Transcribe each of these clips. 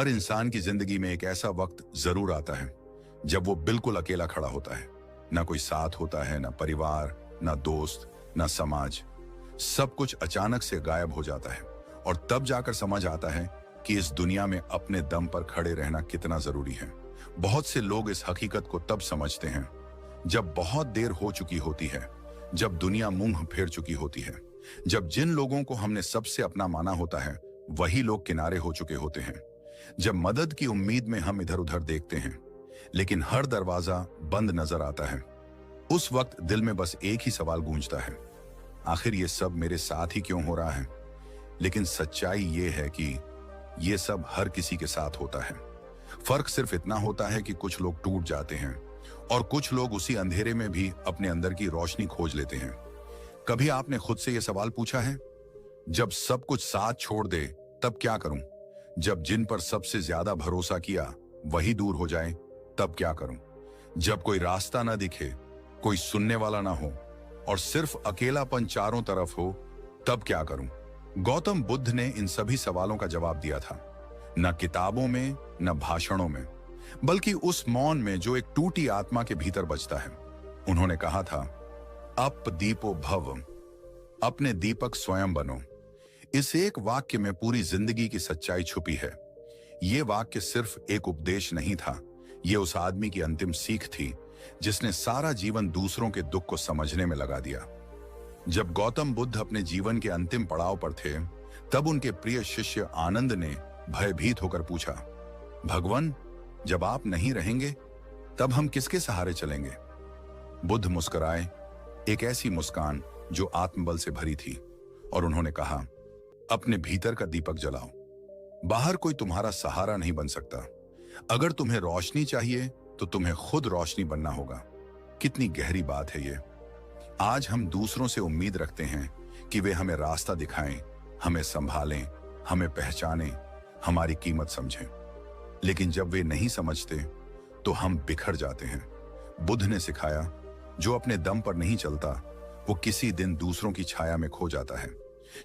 हर इंसान की जिंदगी में एक ऐसा वक्त जरूर आता है जब वो बिल्कुल अकेला खड़ा होता है। ना कोई साथ होता है, ना परिवार, ना दोस्त, ना समाज। सब कुछ अचानक से गायब हो जाता है और तब जाकर समझ आता है कि इस दुनिया में अपने दम पर खड़े रहना कितना जरूरी है। बहुत से लोग इस हकीकत को तब समझते हैं जब बहुत देर हो चुकी होती है, जब दुनिया मुंह फेर चुकी होती है, जब जिन लोगों को हमने सबसे अपना माना होता है वही लोग किनारे हो चुके होते हैं, जब मदद की उम्मीद में हम इधर उधर देखते हैं लेकिन हर दरवाजा बंद नजर आता है। उस वक्त दिल में बस एक ही सवाल गूंजता है, आखिर ये सब मेरे साथ ही क्यों हो रहा है। लेकिन सच्चाई ये है कि ये सब हर किसी के साथ होता है। फर्क सिर्फ इतना होता है कि कुछ लोग टूट जाते हैं और कुछ लोग उसी अंधेरे में भी अपने अंदर की रोशनी खोज लेते हैं। कभी आपने खुद से यह सवाल पूछा है, जब सब कुछ साथ छोड़ दे तब क्या करूं? जब जिन पर सबसे ज्यादा भरोसा किया वही दूर हो जाए तब क्या करूं? जब कोई रास्ता ना दिखे, कोई सुनने वाला ना हो और सिर्फ अकेलापन चारों तरफ हो तब क्या करूं? गौतम बुद्ध ने इन सभी सवालों का जवाब दिया था, न किताबों में, न भाषणों में, बल्कि उस मौन में जो एक टूटी आत्मा के भीतर बजता है। उन्होंने कहा था, अप दीपो भव, अपने दीपक स्वयं बनो। इस एक वाक्य में पूरी जिंदगी की सच्चाई छुपी है। ये वाक्य सिर्फ एक उपदेश नहीं था, ये उस आदमी की अंतिम सीख थी जिसने सारा जीवन दूसरों के दुख को समझने में लगा दिया। जब गौतम बुद्ध अपने जीवन के अंतिम पड़ाव पर थे तब उनके प्रिय शिष्य आनंद ने भयभीत होकर पूछा, भगवान, जब आप नहीं रहेंगे तब हम किसके सहारे चलेंगे? बुद्ध मुस्कुराए, एक ऐसी मुस्कान जो आत्मबल से भरी थी, और उन्होंने कहा, अपने भीतर का दीपक जलाओ। बाहर कोई तुम्हारा सहारा नहीं बन सकता। अगर तुम्हें रोशनी चाहिए तो तुम्हें खुद रोशनी बनना होगा। कितनी गहरी बात है ये। आज हम दूसरों से उम्मीद रखते हैं कि वे हमें रास्ता दिखाएं, हमें संभालें, हमें पहचानें, हमारी कीमत समझें। लेकिन जब वे नहीं समझते तो हम बिखर जाते हैं। बुद्ध ने सिखाया, जो अपने दम पर नहीं चलता वो किसी दिन दूसरों की छाया में खो जाता है।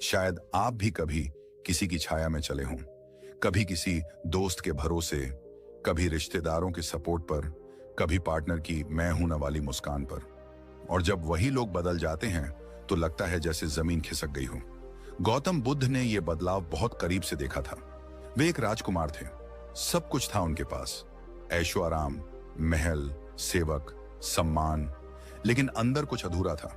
शायद आप भी कभी किसी की छाया में चले हों, कभी किसी दोस्त के भरोसे, कभी रिश्तेदारों के सपोर्ट पर, कभी पार्टनर की मैं हूं ना वाली मुस्कान पर। और जब वही लोग बदल जाते हैं तो लगता है जैसे जमीन खिसक गई हो। गौतम बुद्ध ने यह बदलाव बहुत करीब से देखा था। वे एक राजकुमार थे, सब कुछ था उनके पास, ऐशो आराम, महल, सेवक, सम्मान, लेकिन अंदर कुछ अधूरा था।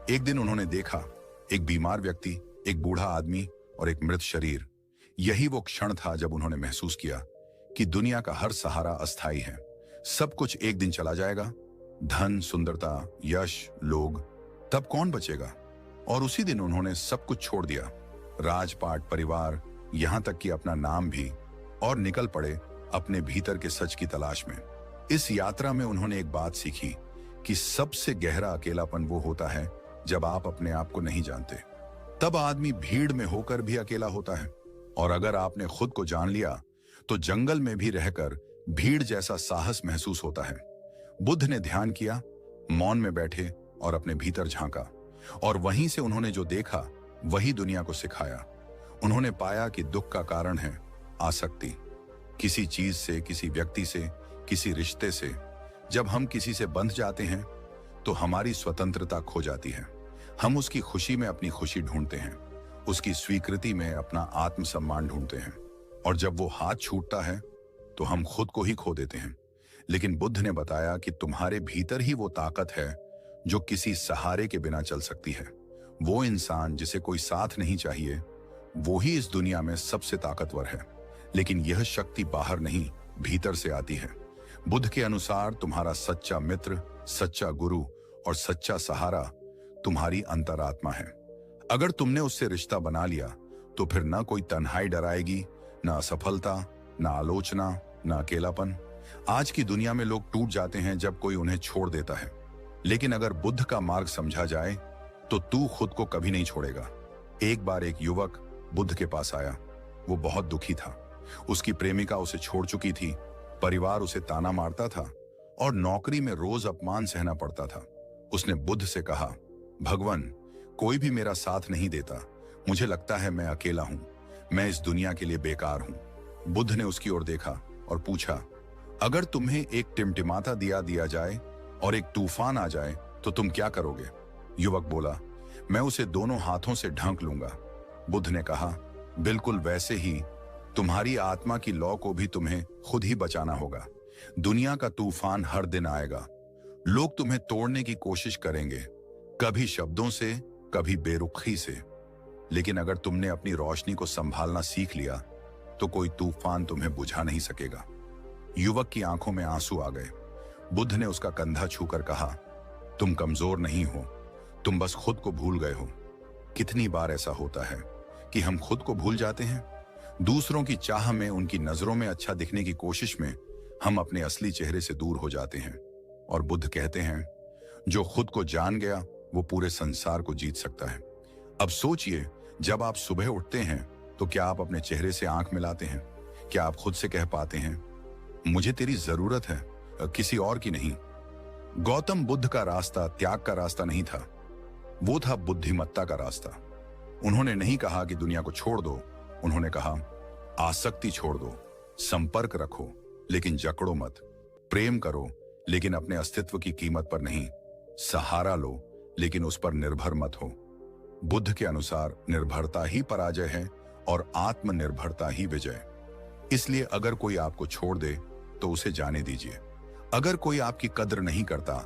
एक दिन उन्होंने देखा, एक बीमार व्यक्ति, एक बूढ़ा आदमी और एक मृत शरीर। यही वो क्षण था जब उन्होंने महसूस किया कि दुनिया का हर सहारा अस्थायी है। सब कुछ एक दिन चला जाएगा, धन, सुंदरता, यश, लोग, तब कौन बचेगा? और उसी दिन उन्होंने सब कुछ छोड़ दिया, राजपाट, परिवार, यहां तक कि अपना नाम भी, और निकल पड़े अपने भीतर के सच की तलाश में। इस यात्रा में उन्होंने एक बात सीखी कि सबसे गहरा अकेलापन वो होता है जब आप अपने आप को नहीं जानते। तब आदमी भीड़ में होकर भी अकेला होता है, और अगर आपने खुद को जान लिया तो जंगल में भी रहकर भीड़ जैसा साहस महसूस होता है। बुद्ध ने ध्यान किया, मौन में बैठे और अपने भीतर झांका, और वहीं से उन्होंने जो देखा वही दुनिया को सिखाया। उन्होंने पाया कि दुख का कारण है आसक्ति, किसी चीज से, किसी व्यक्ति से, किसी रिश्ते से। जब हम किसी से बंध जाते हैं तो हमारी स्वतंत्रता खो जाती है। हम उसकी खुशी में अपनी खुशी ढूंढते हैं, उसकी स्वीकृति में अपना आत्मसम्मान ढूंढते हैं, और जब वो हाथ छूटता है तो हम खुद को ही खो देते हैं। लेकिन बुद्ध ने बताया कि तुम्हारे भीतर ही वो ताकत है जो किसी सहारे के बिना चल सकती है। वो इंसान जिसे कोई साथ नहीं चाहिए, वो ही इस दुनिया में सबसे ताकतवर है। लेकिन यह शक्ति बाहर नहीं, भीतर से आती है। बुद्ध के अनुसार तुम्हारा सच्चा मित्र, सच्चा गुरु और सच्चा सहारा तुम्हारी अंतरात्मा है। अगर तुमने उससे रिश्ता बना लिया तो फिर ना कोई तन्हाई डराएगी, ना असफलता, ना आलोचना, ना अकेलापन। आज की दुनिया में लोग टूट जाते हैं जब कोई उन्हें छोड़ देता है, लेकिन अगर बुद्ध का मार्ग समझा जाए तो तू खुद को कभी नहीं छोड़ेगा। एक बार एक युवक बुद्ध के पास आया। वो बहुत दुखी था। उसकी प्रेमिका उसे छोड़ चुकी थी, परिवार उसे ताना मारता था और नौकरी में रोज अपमान सहना पड़ता था। उसने बुद्ध से कहा, भगवान, कोई भी मेरा साथ नहीं देता, मुझे लगता है मैं अकेला हूं, मैं इस दुनिया के लिए बेकार हूं। बुद्ध ने उसकी ओर देखा और पूछा, अगर तुम्हें एक टिमटिमाता दिया दिया जाए और एक तूफान आ जाए तो तुम क्या करोगे? युवक बोला, मैं उसे दोनों हाथों से ढंक लूंगा। बुद्ध ने कहा, बिल्कुल वैसे ही तुम्हारी आत्मा की लौ को भी तुम्हें खुद ही बचाना होगा। दुनिया का तूफान हर दिन आएगा। लोग तुम्हें तोड़ने की कोशिश करेंगे, कभी शब्दों से, कभी बेरुखी से। लेकिन अगर तुमने अपनी रोशनी को संभालना सीख लिया तो कोई तूफान तुम्हें बुझा नहीं सकेगा। युवक की आंखों में आंसू आ गए। बुद्ध ने उसका कंधा छूकर कहा, तुम कमजोर नहीं हो, तुम बस खुद को भूल गए हो। कितनी बार ऐसा होता है कि हम खुद को भूल जाते हैं। दूसरों की चाह में, उनकी नजरों में अच्छा दिखने की कोशिश में हम अपने असली चेहरे से दूर हो जाते हैं। और बुद्ध कहते हैं, जो खुद को जान गया वो पूरे संसार को जीत सकता है। अब सोचिए, जब आप सुबह उठते हैं तो क्या आप अपने चेहरे से आंख मिलाते हैं? क्या आप खुद से कह पाते हैं, मुझे तेरी जरूरत है, किसी और की नहीं? गौतम बुद्ध का रास्ता त्याग का रास्ता नहीं था, वो था बुद्धिमत्ता का रास्ता। उन्होंने नहीं कहा कि दुनिया को छोड़ दो, उन्होंने कहा, आसक्ति छोड़ दो, संपर्क रखो लेकिन जकड़ो मत, प्रेम करो लेकिन अपने अस्तित्व की कीमत पर नहीं, सहारा लो लेकिन उस पर निर्भर मत हो। बुद्ध के अनुसार निर्भरता ही पराजय है और आत्मनिर्भरता ही विजय। इसलिए अगर कोई आपको छोड़ दे तो उसे जाने दीजिए। अगर कोई आपकी कद्र नहीं करता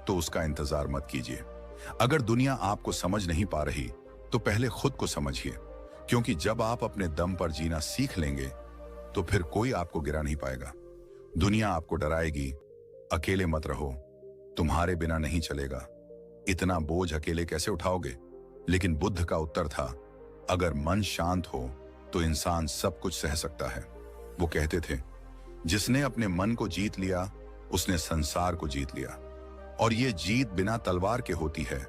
तो उसका इंतजार मत कीजिए। अगर दुनिया आपको समझ नहीं पा रही तो पहले खुद को समझिए, क्योंकि जब आप अपने दम पर जीना सीख लेंगे तो फिर कोई आपको गिरा नहीं पाएगा। दुनिया आपको डराएगी, अकेले मत रहो, तुम्हारे बिना नहीं चलेगा, इतना बोझ अकेले कैसे उठाओगे? लेकिन बुद्ध का उत्तर था, अगर मन शांत हो तो इंसान सब कुछ सह सकता है। वो कहते थे, जिसने अपने मन को जीत लिया उसने संसार को जीत लिया। और ये जीत बिना तलवार के होती है,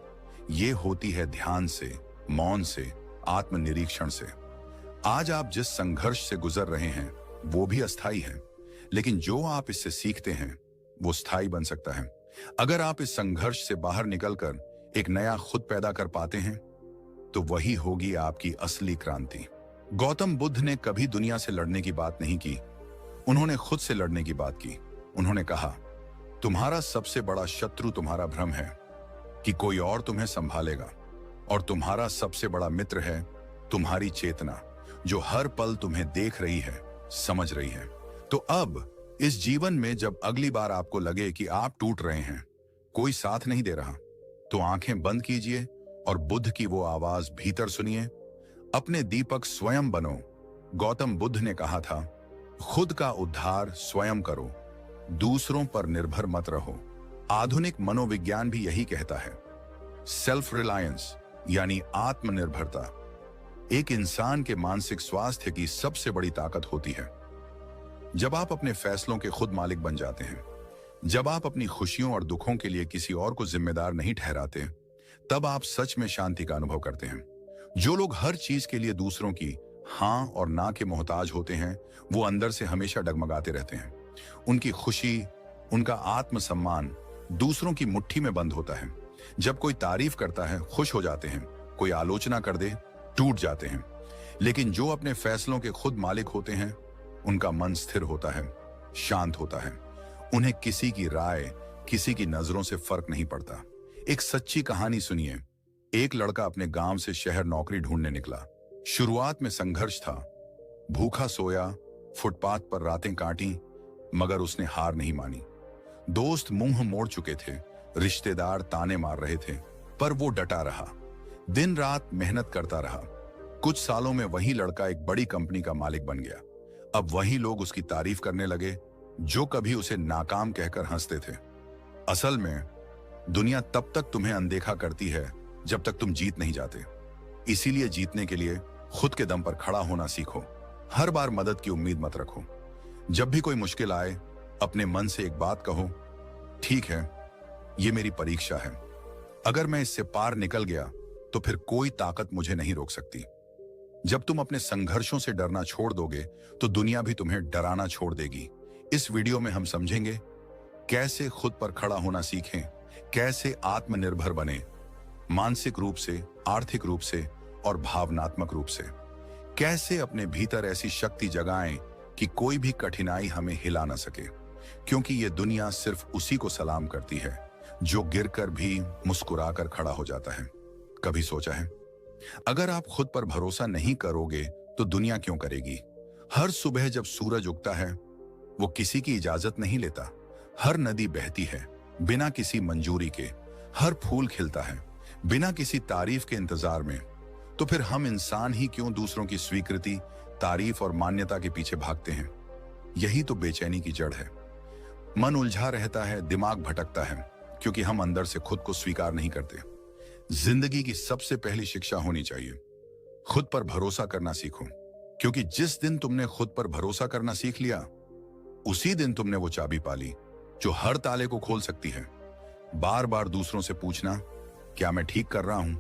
ये होती है ध्यान से, मौन से, आत्मनिरीक्षण से। आज आप जिस संघर्ष से गुजर रहे हैं वो भी अस्थाई है, लेकिन जो आप इससे सीखते हैं वो स्थायी बन सकता है। अगर आप इस संघर्ष से बाहर निकलकर एक नया खुद पैदा कर पाते हैं तो वही होगी आपकी असली क्रांति। गौतम बुद्ध ने कभी दुनिया से लड़ने की बात नहीं की, उन्होंने खुद से लड़ने की बात की। उन्होंने कहा, तुम्हारा सबसे बड़ा शत्रु तुम्हारा भ्रम है कि कोई और तुम्हें संभालेगा, और तुम्हारा सबसे बड़ा मित्र है तुम्हारी चेतना, जो हर पल तुम्हें देख रही है, समझ रही है। तो अब इस जीवन में जब अगली बार आपको लगे कि आप टूट रहे हैं, कोई साथ नहीं दे रहा, तो आंखें बंद कीजिए और बुद्ध की वो आवाज भीतर सुनिए, अपने दीपक स्वयं बनो। गौतम बुद्ध ने कहा था, खुद का उद्धार स्वयं करो, दूसरों पर निर्भर मत रहो। आधुनिक मनोविज्ञान भी यही कहता है। सेल्फ रिलायंस यानी आत्मनिर्भरता एक इंसान के मानसिक स्वास्थ्य की सबसे बड़ी ताकत होती है। जब आप अपने फैसलों के खुद मालिक बन जाते हैं, जब आप अपनी खुशियों और दुखों के लिए किसी और को जिम्मेदार नहीं ठहराते, तब आप सच में शांति का अनुभव करते हैं। जो लोग हर चीज के लिए दूसरों की हां और ना के मोहताज होते हैं, वो अंदर से हमेशा डगमगाते रहते हैं। उनकी खुशी, उनका आत्मसम्मान दूसरों की मुट्ठी में बंद होता है। जब कोई तारीफ करता है, खुश हो जाते हैं, कोई आलोचना कर दे, टूट जाते हैं। लेकिन जो अपने फैसलों के खुद मालिक होते हैं, उनका मन स्थिर होता है, शांत होता है। उन्हें किसी की राय, किसी की नजरों से फर्क नहीं पड़ता। एक सच्ची कहानी सुनिए। एक लड़का अपने गांव से शहर नौकरी ढूंढने निकला। शुरुआत में संघर्ष था, भूखा सोया, फुटपाथ पर रातें काटी, मगर उसने हार नहीं मानी। दोस्त मुंह मोड़ चुके थे, रिश्तेदार ताने मार रहे थे, पर वो डटा रहा, दिन रात मेहनत करता रहा। कुछ सालों में वही लड़का एक बड़ी कंपनी का मालिक बन गया। अब वही लोग उसकी तारीफ करने लगे जो कभी उसे नाकाम कहकर हंसते थे। असल में दुनिया तब तक तुम्हें अनदेखा करती है जब तक तुम जीत नहीं जाते। इसीलिए जीतने के लिए खुद के दम पर खड़ा होना सीखो। हर बार मदद की उम्मीद मत रखो। जब भी कोई मुश्किल आए, अपने मन से एक बात कहो, ठीक है, ये मेरी परीक्षा है। अगर मैं इससे पार निकल गया तो फिर कोई ताकत मुझे नहीं रोक सकती। जब तुम अपने संघर्षों से डरना छोड़ दोगे तो दुनिया भी तुम्हें डराना छोड़ देगी। इस वीडियो में हम समझेंगे कैसे खुद पर खड़ा होना सीखें, कैसे आत्मनिर्भर बने, मानसिक रूप से, आर्थिक रूप से और भावनात्मक रूप से। कैसे अपने भीतर ऐसी शक्ति जगाएं कि कोई भी कठिनाई हमें हिला ना सके, क्योंकि ये दुनिया सिर्फ उसी को सलाम करती है जो गिरकर भी मुस्कुराकर खड़ा हो जाता है। कभी सोचा है, अगर आप खुद पर भरोसा नहीं करोगे तो दुनिया क्यों करेगी? हर सुबह जब सूरज उगता है वो किसी की इजाजत नहीं लेता। हर नदी बहती है बिना किसी मंजूरी के। हर फूल खिलता है बिना किसी तारीफ के इंतजार में। तो फिर हम इंसान ही क्यों दूसरों की स्वीकृति, तारीफ और मान्यता के पीछे भागते हैं? यही तो बेचैनी की जड़ है। मन उलझा रहता है, दिमाग भटकता है, क्योंकि हम अंदर से खुद को स्वीकार नहीं करते। जिंदगी की सबसे पहली शिक्षा होनी चाहिए, खुद पर भरोसा करना सीखो, क्योंकि जिस दिन तुमने खुद पर भरोसा करना सीख लिया उसी दिन तुमने वो चाबी पाली जो हर ताले को खोल सकती है। बार बार दूसरों से पूछना, क्या मैं ठीक कर रहा हूं?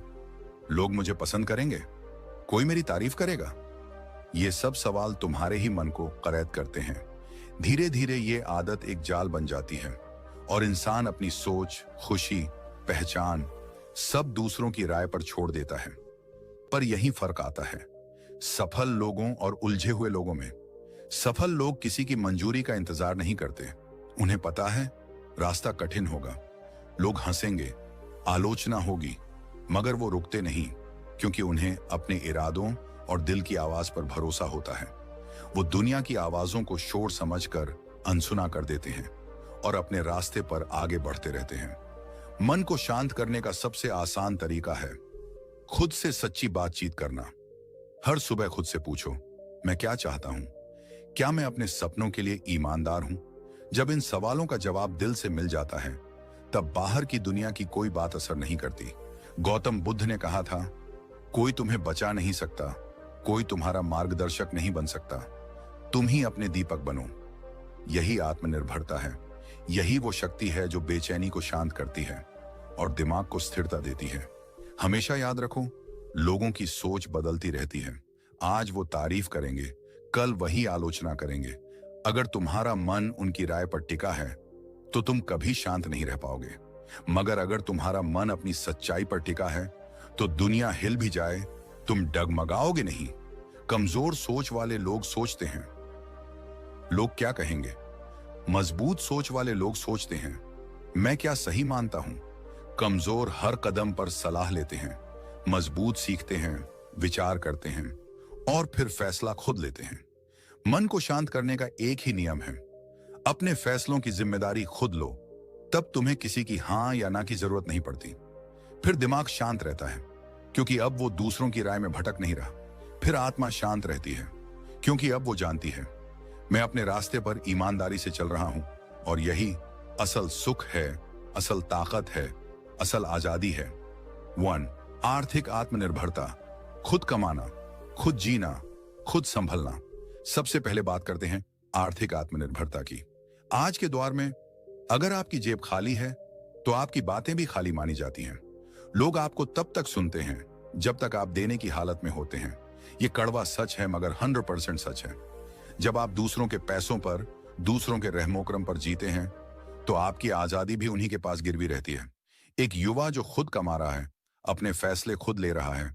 लोग मुझे पसंद करेंगे? कोई मेरी तारीफ करेगा? ये सब सवाल तुम्हारे ही मन को कैद करते हैं। धीरे धीरे ये आदत एक जाल बन जाती है और इंसान अपनी सोच, खुशी, पहचान सब दूसरों की राय पर छोड़ देता है। पर यही फर्क आता है सफल लोगों और उलझे हुए लोगों में। सफल लोग किसी की मंजूरी का इंतजार नहीं करते। उन्हें पता है रास्ता कठिन होगा, लोग हंसेंगे, आलोचना होगी, मगर वो रुकते नहीं, क्योंकि उन्हें अपने इरादों और दिल की आवाज पर भरोसा होता है। वो दुनिया की आवाजों को शोर समझकर अनसुना कर देते हैं और अपने रास्ते पर आगे बढ़ते रहते हैं। मन को शांत करने का सबसे आसान तरीका है खुद से सच्ची बातचीत करना। हर सुबह खुद से पूछो, मैं क्या चाहता हूं? क्या मैं अपने सपनों के लिए ईमानदार हूं? जब इन सवालों का जवाब दिल से मिल जाता है तब बाहर की दुनिया की कोई बात असर नहीं करती। गौतम बुद्ध ने कहा था, कोई तुम्हें बचा नहीं सकता, कोई तुम्हारा मार्गदर्शक नहीं बन सकता, तुम ही अपने दीपक बनो। यही आत्मनिर्भरता है। यही वो शक्ति है जो बेचैनी को शांत करती है और दिमाग को स्थिरता देती है। हमेशा याद रखो, लोगों की सोच बदलती रहती है। आज वो तारीफ करेंगे, कल वही आलोचना करेंगे। अगर तुम्हारा मन उनकी राय पर टिका है तो तुम कभी शांत नहीं रह पाओगे, मगर अगर तुम्हारा मन अपनी सच्चाई पर टिका है तो दुनिया हिल भी जाए तुम डगमगाओगे नहीं। कमजोर सोच वाले लोग सोचते हैं, लोग क्या कहेंगे? मजबूत सोच वाले लोग सोचते हैं, मैं क्या सही मानता हूं? कमजोर हर कदम पर सलाह लेते हैं, मजबूत सीखते हैं, विचार करते हैं और फिर फैसला खुद लेते हैं। मन को शांत करने का एक ही नियम है, अपने फैसलों की जिम्मेदारी खुद लो, तब तुम्हें किसी की हां या ना की जरूरत नहीं पड़ती। फिर दिमाग शांत रहता है, क्योंकि अब वो दूसरों की राय में भटक नहीं रहा। फिर आत्मा शांत रहती है, क्योंकि अब वो जानती है मैं अपने रास्ते पर ईमानदारी से चल रहा हूं और यही असल सुख है, असल ताकत है, असल आजादी है। 1. आर्थिक आत्मनिर्भरता। खुद कमाना, खुद जीना, खुद संभलना। सबसे पहले बात करते हैं आर्थिक आत्मनिर्भरता की। आज के दौर में अगर आपकी जेब खाली है तो आपकी बातें भी खाली मानी जाती हैं। लोग आपको तब तक सुनते हैं जब तक आप देने की हालत में होते हैं। ये कड़वा सच है, मगर 100% सच है। जब आप दूसरों के पैसों पर, दूसरों के रहमोकरम पर जीते हैं तो आपकी आजादी भी उन्हीं के पास गिरवी रहती है। एक युवा जो खुद कमा रहा है, अपने फैसले खुद ले रहा है,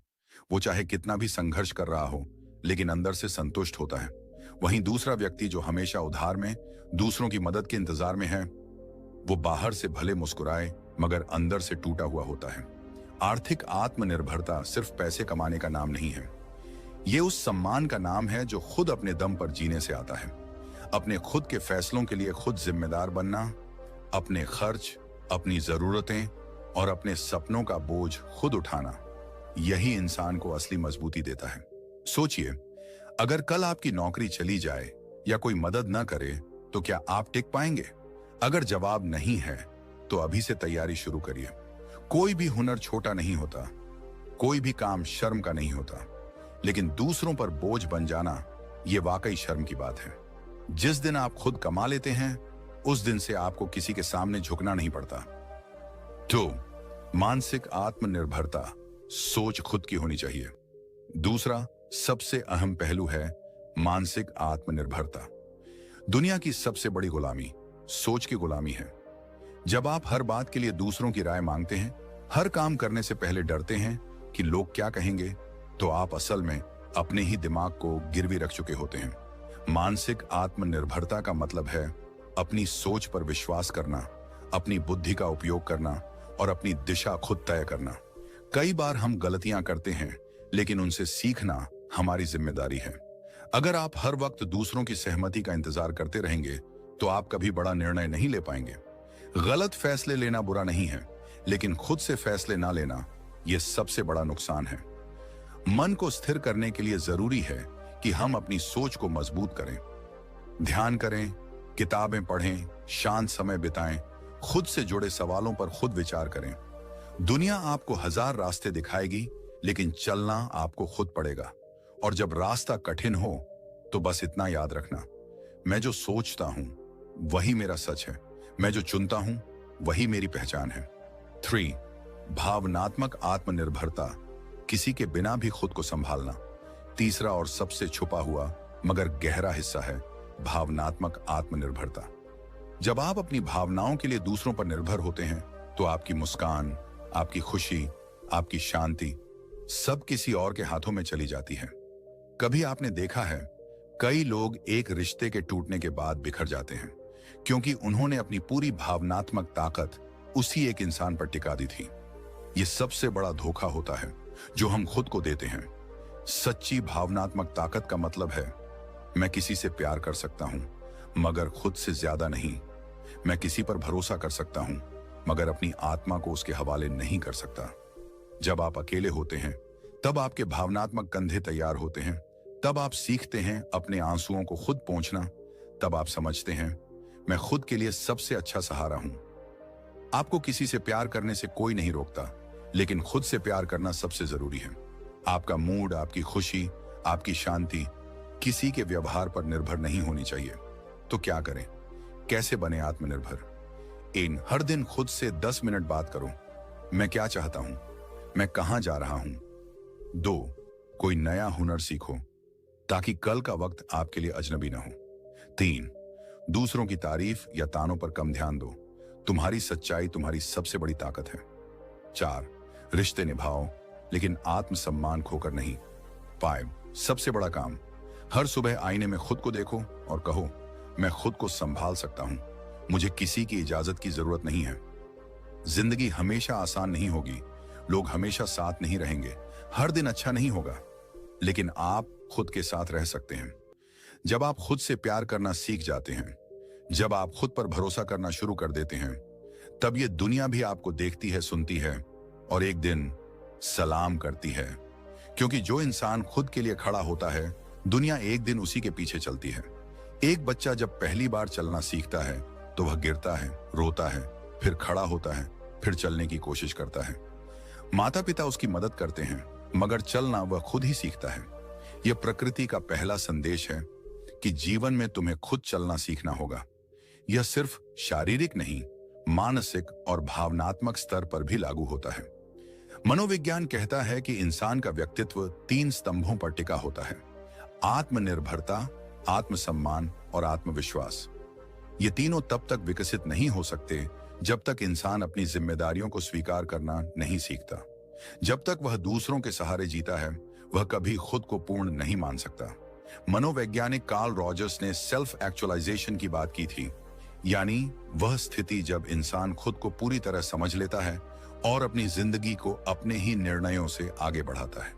वो चाहे कितना भी संघर्ष कर रहा हो लेकिन अंदर से संतुष्ट होता है। वहीं दूसरा व्यक्ति जो हमेशा उधार में, दूसरों की मदद के इंतजार में है, वो बाहर से भले मुस्कुराए मगर अंदर से टूटा हुआ होता है। आर्थिक आत्मनिर्भरता सिर्फ पैसे कमाने का नाम नहीं है, ये उस सम्मान का नाम है जो खुद अपने दम पर जीने से आता है। अपने खुद के फैसलों के लिए खुद जिम्मेदार बनना, अपने खर्च, अपनी जरूरतें और अपने सपनों का बोझ खुद उठाना, यही इंसान को असली मजबूती देता है। सोचिए, अगर कल आपकी नौकरी चली जाए या कोई मदद न करे तो क्या आप टिक पाएंगे? अगर जवाब नहीं है तो अभी से तैयारी शुरू करिए। कोई भी हुनर छोटा नहीं होता, कोई भी काम शर्म का नहीं होता, लेकिन दूसरों पर बोझ बन जाना यह वाकई शर्म की बात है। जिस दिन आप खुद कमा लेते हैं उस दिन से आपको किसी के सामने झुकना नहीं पड़ता। तो मानसिक आत्मनिर्भरता, सोच खुद की होनी चाहिए। दूसरा सबसे अहम पहलू है मानसिक आत्मनिर्भरता। दुनिया की सबसे बड़ी गुलामी सोच की गुलामी है। जब आप हर बात के लिए दूसरों की राय मांगते हैं, हर काम करने से पहले डरते हैं कि लोग क्या कहेंगे, तो आप असल में अपने ही दिमाग को गिरवी रख चुके होते हैं। मानसिक आत्मनिर्भरता का मतलब है अपनी सोच पर विश्वास करना, अपनी बुद्धि का उपयोग करना और अपनी दिशा खुद तय करना। कई बार हम गलतियां करते हैं, लेकिन उनसे सीखना हमारी जिम्मेदारी है। अगर आप हर वक्त दूसरों की सहमति का इंतजार करते रहेंगे, तो आप कभी बड़ा निर्णय नहीं ले पाएंगे। गलत फैसले लेना बुरा नहीं है, लेकिन खुद से फैसले ना लेना, यह सबसे बड़ा नुकसान है। मन को स्थिर करने के लिए जरूरी है कि हम अपनी सोच को मजबूत करें। ध्यान करें, किताबें पढ़ें, शांत समय बिताएं, खुद से जुड़े सवालों पर खुद विचार करें। दुनिया आपको 1000 रास्ते दिखाएगी, लेकिन चलना आपको खुद पड़ेगा। और जब रास्ता कठिन हो, तो बस इतना याद रखना, मैं जो सोचता हूं वही मेरा सच है, मैं जो चुनता हूं वही मेरी पहचान है। 3. भावनात्मक आत्मनिर्भरता, किसी के बिना भी खुद को संभालना। तीसरा और सबसे छुपा हुआ मगर गहरा हिस्सा है भावनात्मक आत्मनिर्भरता। जब आप अपनी भावनाओं के लिए दूसरों पर निर्भर होते हैं, तो आपकी मुस्कान, आपकी खुशी, आपकी शांति सब किसी और के हाथों में चली जाती है। कभी आपने देखा है, कई लोग एक रिश्ते के टूटने के बाद बिखर जाते हैं, क्योंकि उन्होंने अपनी पूरी भावनात्मक ताकत उसी एक इंसान पर टिका दी थी। यह सबसे बड़ा धोखा होता है जो हम खुद को देते हैं। सच्ची भावनात्मक ताकत का मतलब है, मैं किसी से प्यार कर सकता हूं, मगर खुद से ज्यादा नहीं। मैं किसी पर भरोसा कर सकता हूं, मगर अपनी आत्मा को उसके हवाले नहीं कर सकता। जब आप अकेले होते हैं, तब आपके भावनात्मक कंधे तैयार होते हैं। तब आप सीखते हैं अपने आंसुओं को खुद पोंछना। तब आप समझते हैं, मैं खुद के लिए सबसे अच्छा सहारा हूं। आपको किसी से प्यार करने से कोई नहीं रोकता, लेकिन खुद से प्यार करना सबसे जरूरी है। आपका मूड, आपकी खुशी, आपकी शांति किसी के व्यवहार पर निर्भर नहीं होनी चाहिए। तो क्या करें? कैसे बने आत्मनिर्भर? हर दिन खुद से 10 मिनट बात करो। मैं क्या चाहता हूं? मैं कहां जा रहा हूं? 2. कोई नया हुनर सीखो, ताकि कल का वक्त आपके लिए अजनबी ना हो। 3. दूसरों की तारीफ या तानों पर कम ध्यान दो। तुम्हारी सच्चाई तुम्हारी सबसे बड़ी ताकत है। 4. रिश्ते निभाओ, लेकिन आत्मसम्मान खोकर नहीं। 5. सबसे बड़ा काम, हर सुबह आईने में खुद को देखो और कहो, मैं खुद को संभाल सकता हूं, मुझे किसी की इजाजत की जरूरत नहीं है। जिंदगी हमेशा आसान नहीं होगी, लोग हमेशा साथ नहीं रहेंगे, हर दिन अच्छा नहीं होगा, लेकिन आप खुद के साथ रह सकते हैं। जब आप खुद से प्यार करना सीख जाते हैं, जब आप खुद पर भरोसा करना शुरू कर देते हैं, तब ये दुनिया भी आपको देखती है, सुनती है और एक दिन सलाम करती है। क्योंकि जो इंसान खुद के लिए खड़ा होता है, दुनिया एक दिन उसी के पीछे चलती है। एक बच्चा जब पहली बार चलना सीखता है, तो वह गिरता है, रोता है, फिर खड़ा होता है, फिर चलने की कोशिश करता है। माता पिता उसकी मदद करते हैं, मगर चलना वह खुद ही सीखता है। यह प्रकृति का पहला संदेश है कि जीवन में तुम्हें खुद चलना सीखना होगा। यह सिर्फ शारीरिक नहीं, मानसिक और भावनात्मक स्तर पर भी लागू होता है। मनोविज्ञान कहता है कि इंसान का व्यक्तित्व 3 स्तंभों पर टिका होता है: आत्मनिर्भरता, आत्मसम्मान और आत्मविश्वास। ये तीनों तब तक विकसित नहीं हो सकते जब तक इंसान अपनी जिम्मेदारियों को स्वीकार करना नहीं सीखता। जब तक वह दूसरों के सहारे जीता है, वह कभी खुद को पूर्ण नहीं मान सकता। मनोवैज्ञानिक कार्ल रॉजर्स ने सेल्फ एक्चुअलाइजेशन की बात की थी, यानी वह स्थिति जब इंसान खुद को पूरी तरह समझ लेता है और अपनी जिंदगी को अपने ही निर्णयों से आगे बढ़ाता है।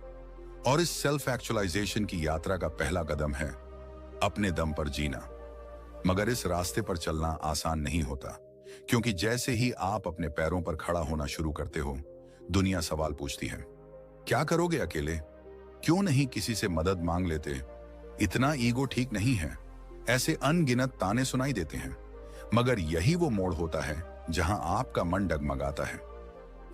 और इस सेल्फ एक्चुअलाइजेशन की यात्रा का पहला कदम है अपने दम पर जीना। मगर इस रास्ते पर चलना आसान नहीं होता, क्योंकि जैसे ही आप अपने पैरों पर खड़ा होना शुरू करते हो, दुनिया सवाल पूछती है, क्या करोगे अकेले? क्यों नहीं किसी से मदद मांग लेते? इतना ईगो ठीक नहीं है। ऐसे अनगिनत ताने सुनाई देते हैं। मगर यही वो मोड़ होता है जहां आपका मन डगमगाता है।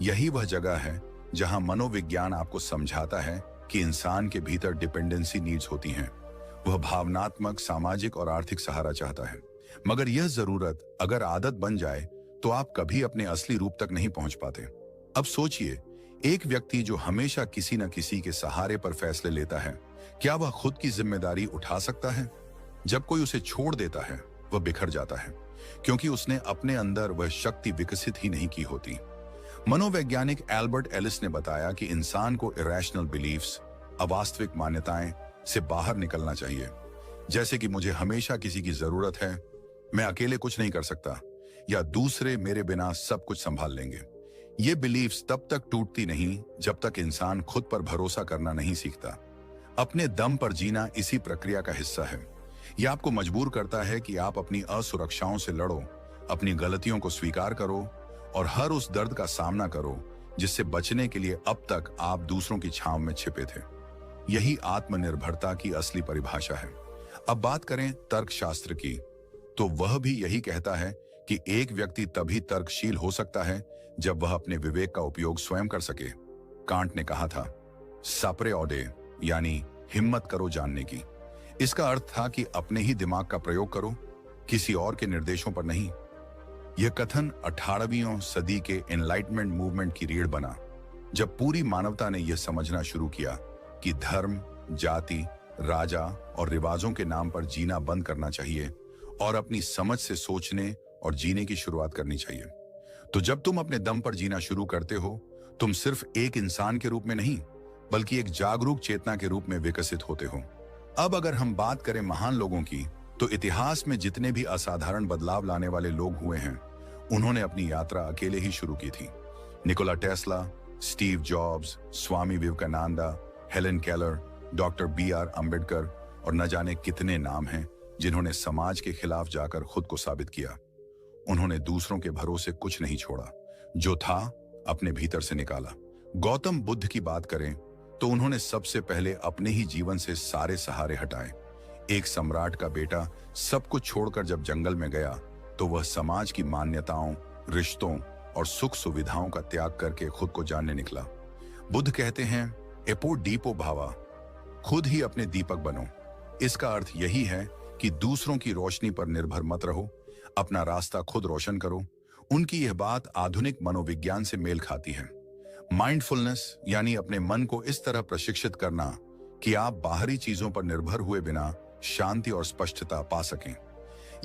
यही वह जगह है जहां मनोविज्ञान आपको समझाता है कि इंसान के भीतर डिपेंडेंसी नीड्स होती हैं। वह भावनात्मक, सामाजिक और आर्थिक सहारा चाहता है। मगर यह जरूरत अगर आदत बन जाए, तो आप कभी अपने असली रूप तक नहीं पहुंच पाते। अब सोचिए, एक व्यक्ति जो हमेशा किसी न किसी के सहारे पर फैसले लेता है, क्या वह खुद की जिम्मेदारी उठा सकता है? जब कोई उसे छोड़ देता है, वह बिखर जाता है, क्योंकि उसने अपने अंदर वह शक्ति विकसित ही नहीं की होती। मनोवैज्ञानिक एल्बर्ट एलिस ने बताया कि इंसान को इरेशनल बिलीफ्स, अवास्तविक मान्यताएं से बाहर निकलना चाहिए। जैसे कि मुझे हमेशा किसी की जरूरत है, मैं अकेले कुछ नहीं कर सकता, या दूसरे मेरे बिना सब कुछ संभाल लेंगे। ये बिलीफ्स तब तक टूटती नहीं जब तक इंसान खुद पर भरोसा करना नहीं सीखता। अपने दम पर जीना इसी प्रक्रिया का हिस्सा है। यह आपको मजबूर करता है कि आप अपनी असुरक्षाओं से लड़ो, अपनी गलतियों को स्वीकार करो और हर उस दर्द का सामना करो जिससे बचने के लिए अब तक आप दूसरों की छांव में छिपे थे। यही आत्मनिर्भरता की असली परिभाषा है। अब बात करें तर्कशास्त्र की, तो वह भी यही कहता है कि एक व्यक्ति तभी तर्कशील हो सकता है जब वह अपने विवेक का उपयोग स्वयं कर सके। कांट ने कहा था, सापरे ऑडे, यानी हिम्मत करो जानने की। इसका अर्थ था कि अपने ही दिमाग का प्रयोग करो, किसी और के निर्देशों पर नहीं। यह कथन 18वीं सदी के एनलाइटमेंट मूवमेंट की रीढ़ बना, जब पूरी मानवता ने यह समझना शुरू किया कि धर्म, जाति, राजा और रिवाजों के नाम पर जीना बंद करना चाहिए और अपनी समझ से सोचने और जीने की शुरुआत करनी चाहिए। तो जब तुम अपने दम पर जीना शुरू करते हो, तुम सिर्फ एक इंसान के रूप में नहीं, बल्कि एक जागरूक चेतना के रूप में विकसित होते हो। अब अगर हम बात करें महान लोगों की, तो इतिहास में जितने भी असाधारण बदलाव लाने वाले लोग हुए हैं, उन्होंने अपनी यात्रा अकेले ही शुरू की थी। Nikola Tesla, Steve Jobs, Swami Vivekananda, Helen Keller, doctor BR Ambedkar और न जाने कितने नाम हैं जिन्होंने समाज के खिलाफ जाकर खुद को साबित किया। उन्होंने दूसरों के भरोसे कुछ नहीं छोड़ा, जो था अपने भीतर से निकाला। गौतम बुद्ध की बात करें तो उन्होंने सबसे पहले अपने ही जीवन से सारे सहारे हटाए। एक सम्राट का बेटा सब कुछ छोड़कर जब जंगल में गया, तो वह समाज की मान्यताओं, रिश्तों और सुख सुविधाओं का त्याग करके खुद को जानने निकला। बुद्ध कहते हैं, एपो डीपो भावा, खुद ही अपने दीपक बनो। इसका अर्थ यही है कि दूसरों की रोशनी पर निर्भर मत रहो, अपना रास्ता खुद रोशन करो। उनकी यह बात आधुनिक मनोविज्ञान से मेल खाती है। माइंडफुलनेस यानी अपने मन को इस तरह प्रशिक्षित करना कि आप बाहरी चीजों पर निर्भर हुए बिना शांति और स्पष्टता पा सकें।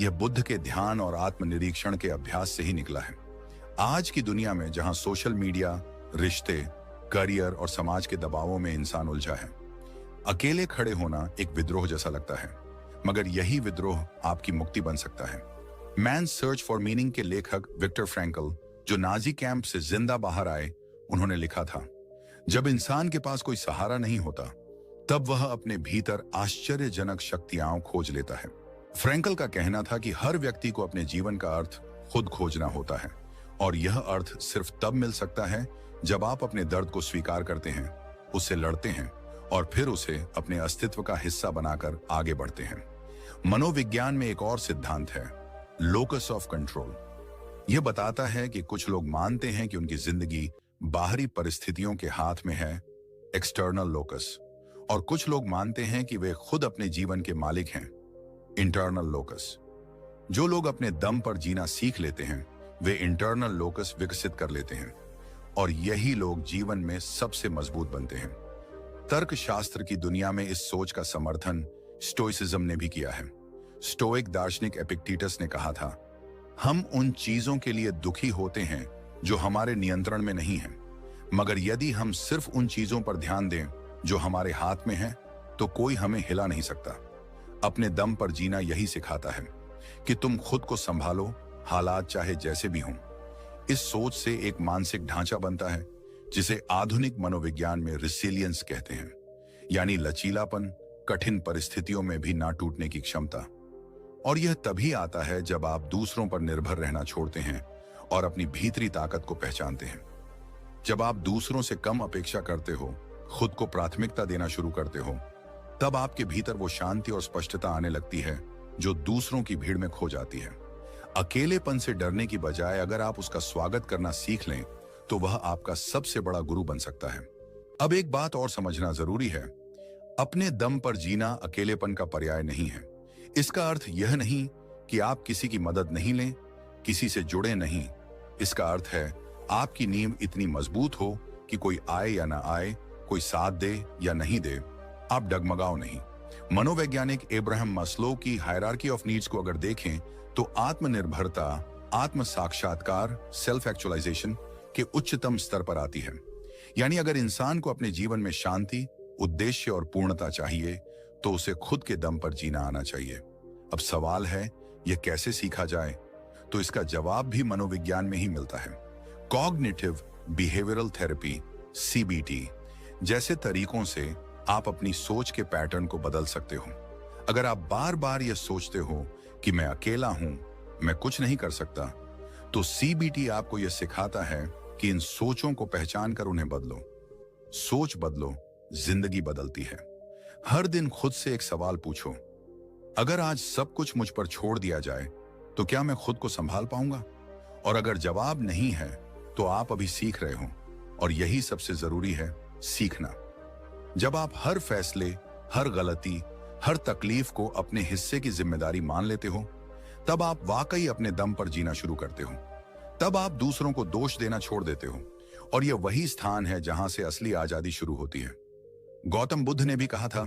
यह बुद्ध के ध्यान और आत्मनिरीक्षण के अभ्यास से ही निकला है। आज की दुनिया में जहां सोशल मीडिया, रिश्ते, करियर और समाज के दबावों में इंसान उलझा है, अकेले खड़े होना एक विद्रोह जैसा लगता है, मगर यही विद्रोह आपकी मुक्ति बन सकता है। मैन सर्च फॉर मीनिंग के लेखक विक्टर फ्रैंकल, जो नाजी कैंप से जिंदा बाहर आए, उन्होंने लिखा था, जब इंसान के पास कोई सहारा नहीं होता, तब वह अपने भीतर आश्चर्यजनक शक्तियां खोज लेता है। फ्रैंकल का कहना था कि हर व्यक्ति को अपने जीवन का अर्थ खुद खोजना होता है, और यह अर्थ सिर्फ तब मिल सकता है जब आप अपने दर्द को स्वीकार करते हैं, उससे लड़ते हैं और फिर उसे अपने अस्तित्व का हिस्सा बनाकर आगे बढ़ते हैं। मनोविज्ञान में एक और सिद्धांत है, लोकस ऑफ कंट्रोल। यह बताता है कि कुछ लोग मानते हैं कि उनकी जिंदगी बाहरी परिस्थितियों के हाथ में है, एक्सटर्नल लोकस, और कुछ लोग मानते हैं कि वे खुद अपने जीवन के मालिक हैं, इंटरनल लोकस। जो लोग अपने दम पर जीना सीख लेते हैं, वे इंटरनल लोकस विकसित कर लेते हैं, और यही लोग जीवन में सबसे मजबूत बनते हैं। तर्कशास्त्र की दुनिया में इस सोच का समर्थन स्टोइसिज्म ने भी किया है। स्टोइक दार्शनिक एपिक्टेटस ने कहा था, हम उन चीजों के लिए दुखी होते हैं जो हमारे नियंत्रण में नहीं है, मगर यदि हम सिर्फ उन चीजों पर ध्यान दें जो हमारे हाथ में है, तो कोई हमें हिला नहीं सकता। अपने दम पर जीना यही सिखाता है कि तुम खुद को संभालो, हालात चाहे जैसे भी हों। इस सोच से एक मानसिक ढांचा बनता है जिसे आधुनिक मनोविज्ञान में रिसिलियंस कहते हैं, यानी लचीलापन, कठिन परिस्थितियों में भी ना टूटने की क्षमता। और यह तभी आता है जब आप दूसरों पर निर्भर रहना छोड़ते हैं और अपनी भीतरी ताकत को पहचानते हैं। जब आप दूसरों से कम अपेक्षा करते हो, खुद को प्राथमिकता देना शुरू करते हो, तब आपके भीतर वो शांति और स्पष्टता आने लगती है जो दूसरों की भीड़ में खो जाती है। अकेलेपन से डरने की बजाय अगर आप उसका स्वागत करना सीख लें, तो वह आपका सबसे बड़ा गुरु बन सकता है। अब एक बात और समझना जरूरी है, अपने दम पर जीना अकेलेपन का पर्याय नहीं है। इसका अर्थ यह नहीं कि आप किसी की मदद नहीं लें, किसी से जुड़े नहीं। इसका अर्थ है आपकी नींव इतनी मजबूत हो कि कोई आए या ना आए, कोई साथ दे या नहीं दे, आप डगमगाओ नहीं। मनोवैज्ञानिक एब्राहम मास्लो की हायरार्की ऑफ नीड्स को अगर देखें, तो आत्मनिर्भरता, आत्म साक्षात्कार, सेल्फ एक्चुअलाइजेशन के उच्चतम स्तर पर आती है। यानी अगर इंसान को अपने जीवन में शांति, उद्देश्य और पूर्णता चाहिए, तो उसे खुद के दम पर जीना आना चाहिए। अब सवाल है, यह कैसे सीखा जाए? तो इसका जवाब भी मनोविज्ञान में ही मिलता है। कॉग्निटिव बिहेवियरल थेरेपी, सीबीटी जैसे तरीकों से आप अपनी सोच के पैटर्न को बदल सकते हो। अगर आप बार बार यह सोचते हो कि मैं अकेला हूं, मैं कुछ नहीं कर सकता, तो सीबीटी आपको यह सिखाता है कि इन सोचों को पहचान कर उन्हें बदलो। सोच बदलो, जिंदगी बदलती है। हर दिन खुद से एक सवाल पूछो, अगर आज सब कुछ मुझ पर छोड़ दिया जाए तो क्या मैं खुद को संभाल पाऊंगा? और अगर जवाब नहीं है तो आप अभी सीख रहे हो, और यही सबसे जरूरी है, सीखना। जब आप हर फैसले, हर गलती, हर तकलीफ को अपने हिस्से की जिम्मेदारी मान लेते हो, तब आप वाकई अपने दम पर जीना शुरू करते हो। तब आप दूसरों को दोष देना छोड़ देते हो, और यह वही स्थान है जहां से असली आजादी शुरू होती है। गौतम बुद्ध ने भी कहा था,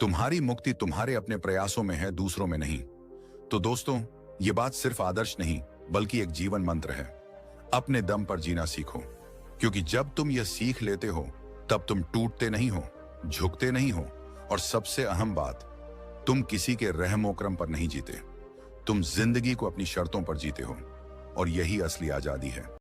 तुम्हारी मुक्ति तुम्हारे अपने प्रयासों में है, दूसरों में नहीं। तो दोस्तों, ये बात सिर्फ आदर्श नहीं बल्कि एक जीवन मंत्र है। अपने दम पर जीना सीखो, क्योंकि जब तुम यह सीख लेते हो तब तुम टूटते नहीं हो, झुकते नहीं हो, और सबसे अहम बात, तुम किसी के रहमो करम पर नहीं जीते। तुम जिंदगी को अपनी शर्तों पर जीते हो, और यही असली आजादी है।